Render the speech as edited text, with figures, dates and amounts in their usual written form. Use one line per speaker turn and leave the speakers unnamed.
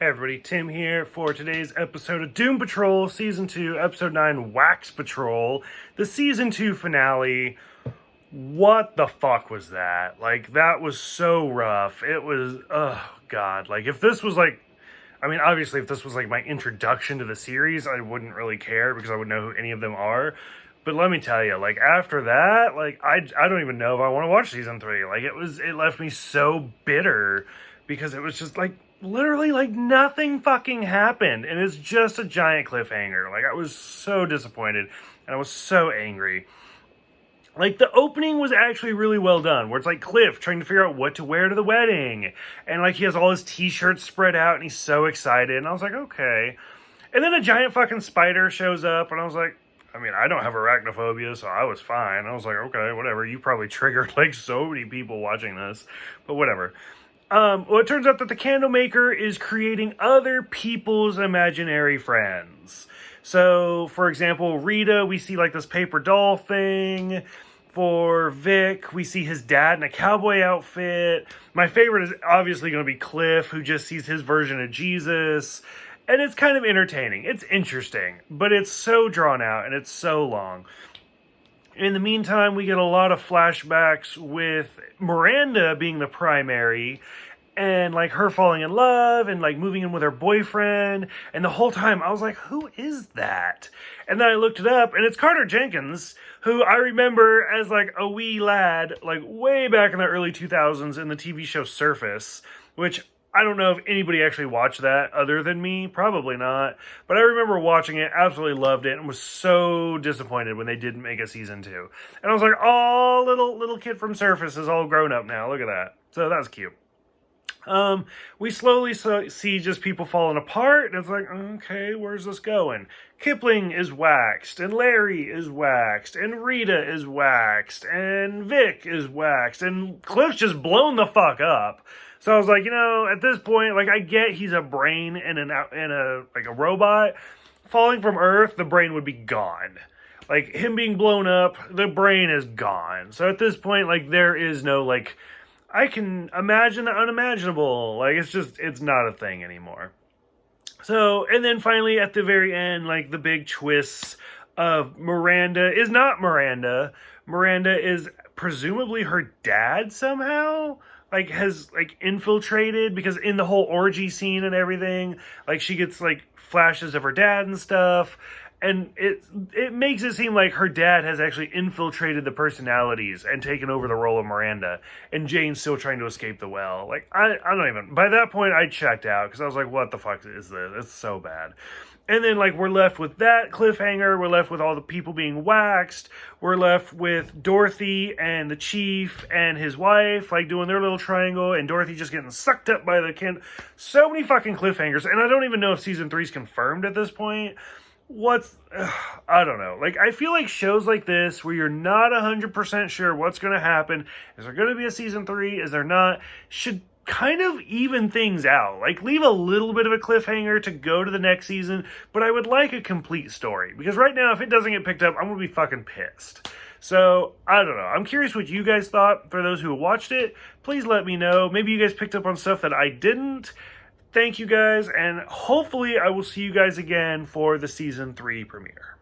Hey everybody, Tim here for today's episode of Doom Patrol, Season 2, Episode 9, Wax Patrol, the Season 2 finale. What the fuck was that? Like, that was so rough. It was, oh god. Like, if this was like, obviously if this was like my introduction to the series, I wouldn't really care because I would know who any of them are. But let me tell you, like, after that, like, I don't even know if I want to watch Season 3. Like, it left me so bitter because it was just like, literally, like, nothing fucking happened, and it's just a giant cliffhanger. Like, I was so disappointed, and I was so angry. Like, the opening was actually really well done, where it's like Cliff trying to figure out what to wear to the wedding, and like he has all his t-shirts spread out, and he's so excited, and I was like, okay. And then a giant fucking spider shows up, and I was like, I don't have arachnophobia, so I was fine. I was like, okay, whatever. You probably triggered like so many people watching this, but whatever. Well, it turns out that the Candlemaker is creating other people's imaginary friends. So, for example, Rita, we see like this paper doll thing. For Vic, we see his dad in a cowboy outfit. My favorite is obviously going to be Cliff, who just sees his version of Jesus. And it's kind of entertaining. It's interesting, but it's so drawn out and it's so long. In the meantime, we get a lot of flashbacks with Miranda being the primary and like her falling in love and like moving in with her boyfriend. And the whole time I was like, who is that? And then I looked it up and it's Carter Jenkins, who I remember as like a wee lad, like way back in the early 2000s in the TV show Surface, which I don't know if anybody actually watched that other than me. Probably not. But I remember watching it, absolutely loved it, and was so disappointed when they didn't make a season 2. And I was like, oh, little kid from Surface is all grown up now. Look at that. So that's cute. We slowly see just people falling apart, and it's like, okay, where's this going? Kipling is waxed, and Larry is waxed, and Rita is waxed, and Vic is waxed, and Cliff's just blown the fuck up. So I was like, at this point, like, I get he's a brain and a robot. Falling from Earth, the brain would be gone. Like, him being blown up, the brain is gone. So at this point, like, there is no, like, I can imagine the unimaginable. Like, it's not a thing anymore. So, and then finally, at the very end, like, the big twists of Miranda is not Miranda. Miranda is presumably her dad somehow. Like, has, like, infiltrated, because in the whole orgy scene and everything, like, she gets, like, flashes of her dad and stuff, and it makes it seem like her dad has actually infiltrated the personalities and taken over the role of Miranda, and Jane's still trying to escape the well. Like, I don't even, by that point, I checked out, because I was like, what the fuck is this? It's so bad. And then, like, we're left with that cliffhanger. We're left with all the people being waxed. We're left with Dorothy and the chief and his wife, like, doing their little triangle. And Dorothy just getting sucked up by the can. So many fucking cliffhangers. And I don't even know if Season 3 is confirmed at this point. I don't know. Like, I feel like shows like this, where you're not 100% sure what's going to happen. Is there going to be a Season 3? Is there not? Should kind of even things out. Like, leave a little bit of a cliffhanger to go to the next season, but I would like a complete story, because right now, if it doesn't get picked up, I'm gonna be fucking pissed. So, I don't know. I'm curious what you guys thought. For those who watched it, please let me know. Maybe you guys picked up on stuff that I didn't. Thank you guys, and hopefully I will see you guys again for the Season 3 premiere.